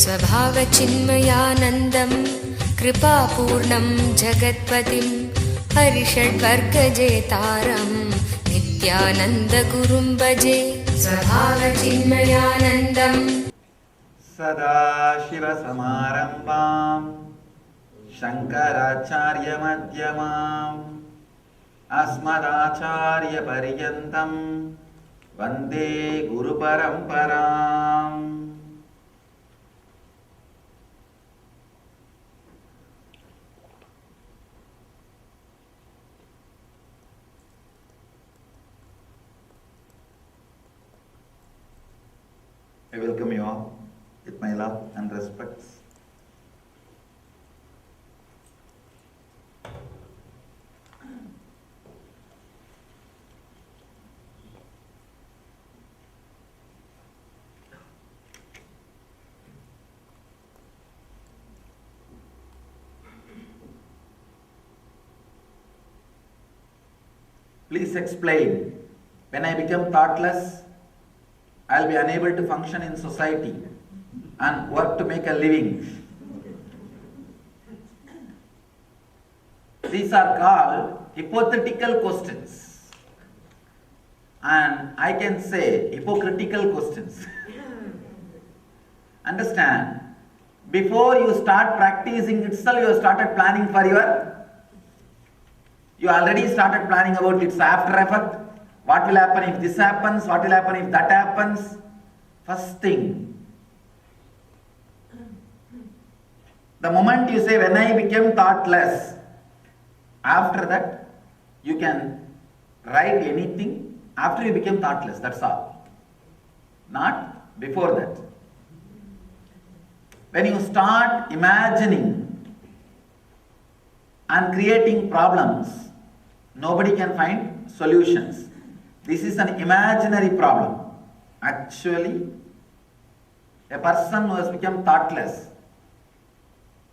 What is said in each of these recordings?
स्वभावचिन्मयानन्दं कृपापूर्णं जगत्पतिं हरिषड्वर्गजेतारं नित्यानन्दगुरुं भजे। स्वभावचिन्मयानन्दं सदाशिवसमारम्भां शङ्कराचार्यमध्यमाम् अस्मदाचार्यपर्यन्तं वन्दे गुरुपरम्पराम्. I welcome you all with my love and respects. Please explain. When I become thoughtless, I'll be unable to function in society and work to make a living. These are called hypothetical questions. And I can say hypocritical questions. Understand? Before you start practicing itself, you have started planning for you already started planning about its after effect. What will happen if this happens? What will happen if that happens? First thing, the moment you say, when I became thoughtless, after that, you can write anything after you became thoughtless, that's all. Not before that. When you start imagining and creating problems, nobody can find solutions. This is an imaginary problem. Actually, a person who has become thoughtless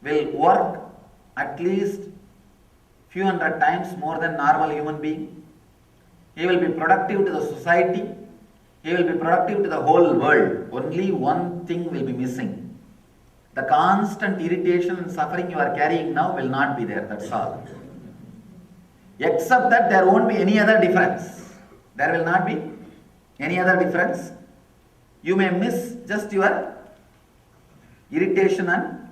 will work at least few hundred times more than normal human being. He will be productive to the society. He will be productive to the whole world. Only one thing will be missing. The constant irritation and suffering you are carrying now will not be there. That's all. Except that there won't be any other difference. There will not be any other difference. You may miss just your irritation and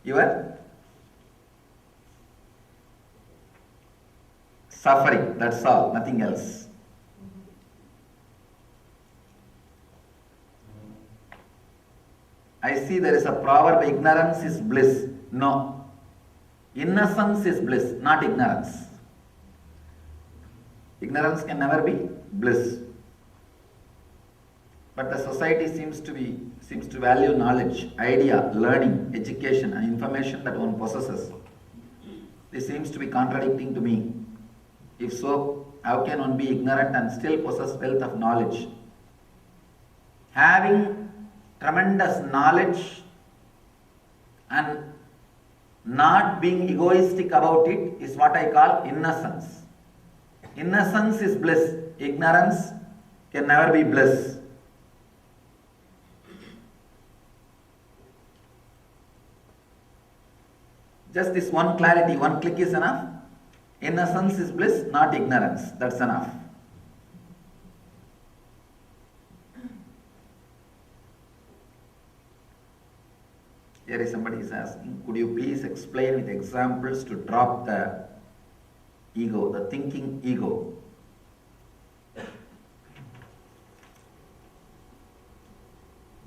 your suffering. That's all, nothing else. I see there is a proverb, ignorance is bliss. No. Innocence is bliss, not ignorance. Ignorance can never be bliss. But the society seems to value knowledge, idea, learning, education and information that one possesses. This seems to be contradicting to me. If so, how can one be ignorant and still possess wealth of knowledge? Having tremendous knowledge and not being egoistic about it is what I call innocence. Innocence is bliss. Ignorance can never be bliss. Just this one clarity, one click is enough. Innocence is bliss, not ignorance. That's enough. Here is somebody is asking, could you please explain with examples to drop the ego, the thinking ego?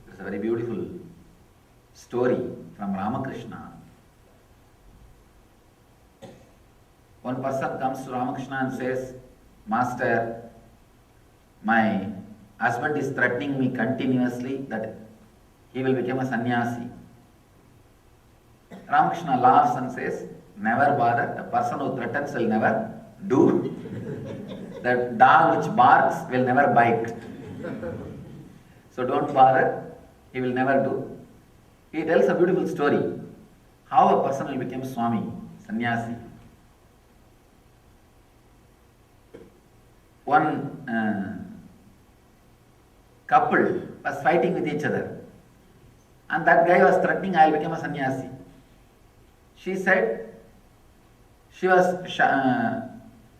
There's a very beautiful story from Ramakrishna. One person comes to Ramakrishna and says, Master, my husband is threatening me continuously that he will become a sannyasi. Ramakrishna laughs and says, never bother, a person who threatens will never do. The dog which barks will never bite. So don't bother, he will never do. He tells a beautiful story, how a person will become Swami, sannyasi. One couple was fighting with each other. And that guy was threatening, I will become a sannyasi. She said, she was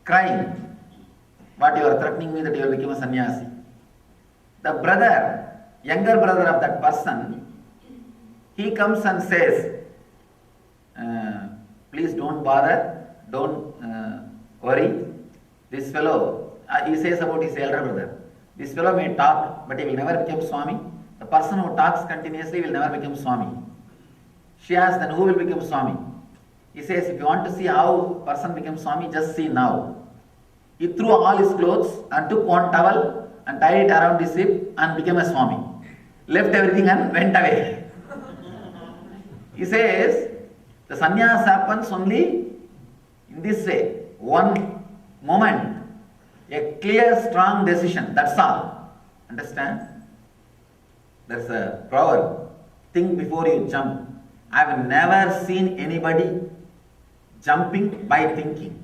crying, what you are threatening me that you will become a sannyasi. The brother, younger brother of that person, he comes and says, please don't bother, don't worry. This fellow, he says about his elder brother, this fellow may talk, but he will never become Swami. The person who talks continuously will never become Swami. She asks, then who will become Swami? He says, if you want to see how a person becomes Swami, just see now. He threw all his clothes and took one towel and tied it around his hip and became a Swami. Left everything and went away. He says, the sannyas happens only in this way. One moment, a clear, strong decision, that's all. Understand? There's a proverb, think before you jump. I've never seen anybody jumping by thinking.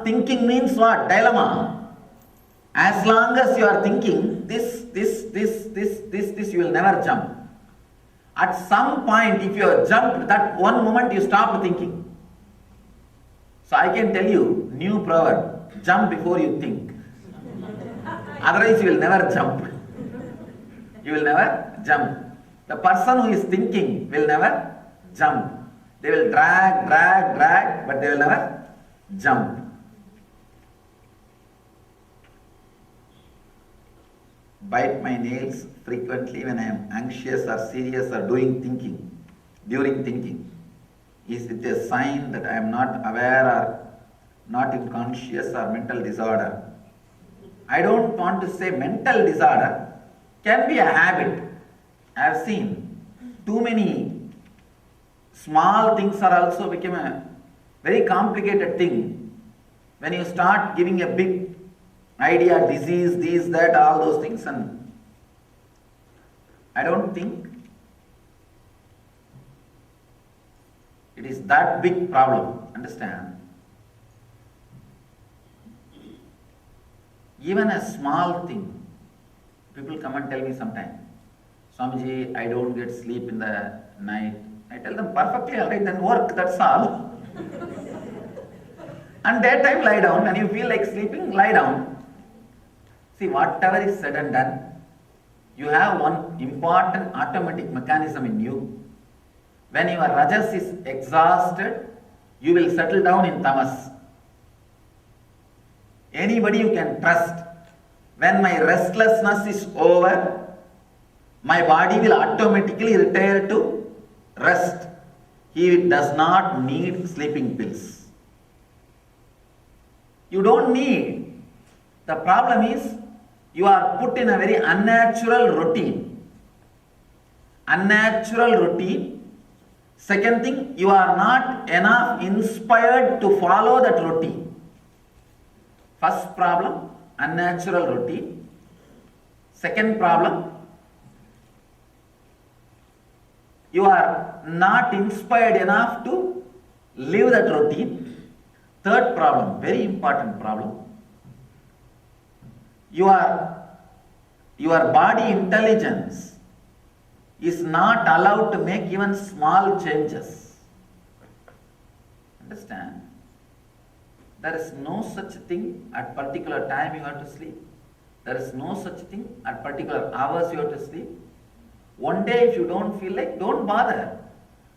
Thinking means what? Dilemma. As long as you are thinking this, you will never jump. At some point, if you have jumped, that one moment you stop thinking. So I can tell you, new proverb, jump before you think. Otherwise you will never jump. You will never jump. The person who is thinking will never jump. They will drag, but they will never jump. Bite my nails frequently when I am anxious or serious or during thinking. Is it a sign that I am not aware or not in conscious or mental disorder? I don't want to say mental disorder, can be a habit. I have seen too many small things are also become a very complicated thing. When you start giving a big idea, disease, this, that, all those things, and I don't think it is that big problem. Understand? Even a small thing, people come and tell me sometimes, Swamiji, I don't get sleep in the night. I tell them, perfectly alright, then work, that's all. And daytime lie down, when you feel like sleeping, lie down. See, whatever is said and done, you have one important automatic mechanism in you. When your rajas is exhausted, you will settle down in tamas. Anybody you can trust. When my restlessness is over, my body will automatically retire to rest. He does not need sleeping pills. You don't need. The problem is, you are put in a very unnatural routine. Unnatural routine. Second thing, you are not enough inspired to follow that routine. First problem, unnatural routine. Second problem, you are not inspired enough to live that routine. Third problem, very important problem, your body intelligence is not allowed to make even small changes. Understand? There is no such thing at particular time you have to sleep. There is no such thing at particular hours you have to sleep. One day if you don't feel like, don't bother.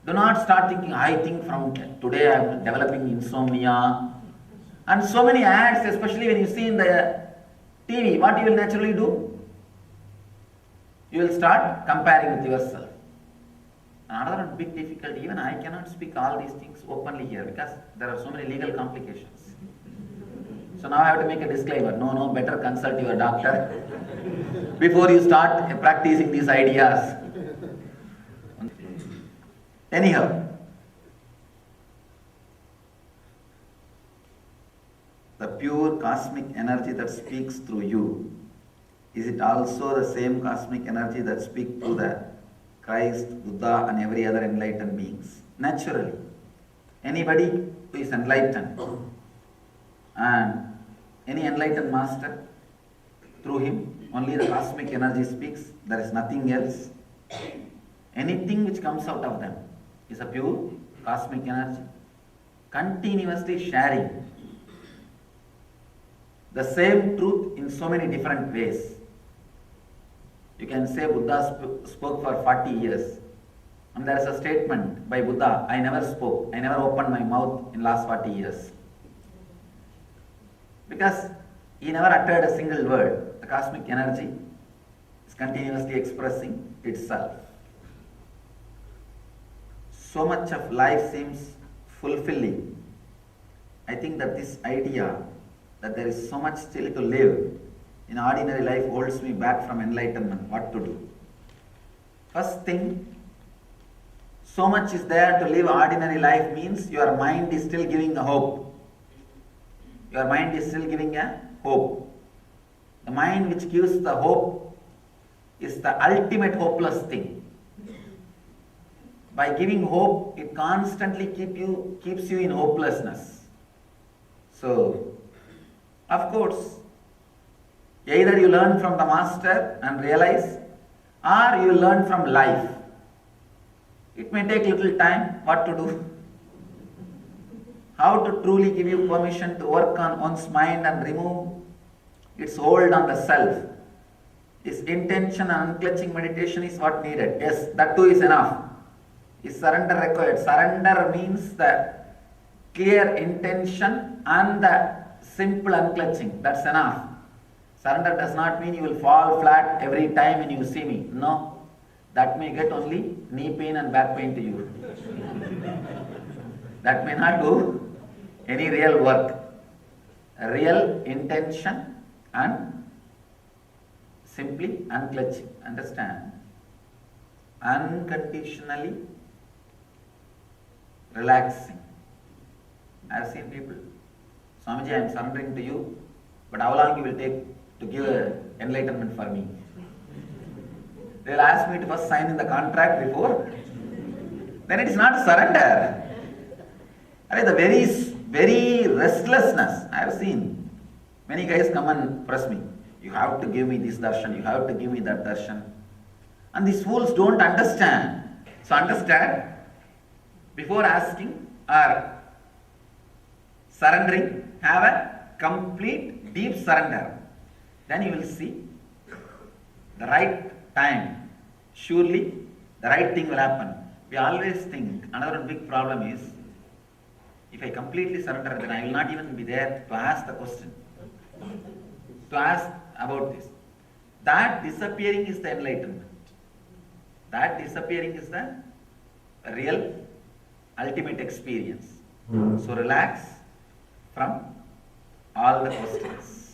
Do not start thinking, I think from today I am developing insomnia. And so many ads, especially when you see in the TV, what you will naturally do? You will start comparing with yourself. Another big difficulty, even I cannot speak all these things openly here because there are so many legal complications. So now I have to make a disclaimer. No, better consult your doctor before you start practicing these ideas. Anyhow, the pure cosmic energy that speaks through you, is it also the same cosmic energy that speaks through the Christ, Buddha and every other enlightened beings? Naturally. Anybody who is enlightened and any enlightened master through him. Only the cosmic energy speaks. There is nothing else. Anything which comes out of them is a pure cosmic energy. Continuously sharing the same truth in so many different ways. You can say Buddha spoke for 40 years. And there is a statement by Buddha, I never spoke, I never opened my mouth in last 40 years. Because he never uttered a single word. The cosmic energy is continuously expressing itself. So much of life seems fulfilling. I think that this idea that there is so much still to live in ordinary life holds me back from enlightenment. What to do? First thing, so much is there to live ordinary life means your mind is still giving a hope. Your mind is still giving a hope. The mind which gives the hope is the ultimate hopeless thing. By giving hope, it constantly keeps you in hopelessness. So, of course, either you learn from the master and realize, or you learn from life. It may take little time. What to do? How to truly give you permission to work on one's mind and remove its hold on the self. Is intention and unclutching meditation is what needed. Yes, that too is enough. Is surrender required? Surrender means the clear intention and the simple unclutching. That's enough. Surrender does not mean you will fall flat every time when you see me. No. That may get only knee pain and back pain to you. That may not do any real work. Real intention and simply unclutching. Understand? Unconditionally relaxing. I have seen people, Swamiji, I am surrendering to you, but how long you will take to give enlightenment for me? They will ask me to first sign in the contract before. Then it is not surrender. The very restlessness. I have seen many guys come and press me. You have to give me this darshan, you have to give me that darshan. And these fools don't understand. So understand, before asking or surrendering, have a complete deep surrender. Then you will see the right time. Surely the right thing will happen. We always think, another big problem is, if I completely surrender, then I will not even be there to ask the question, to ask about this. That disappearing is the enlightenment. That disappearing is the real ultimate experience. So relax from all the questions.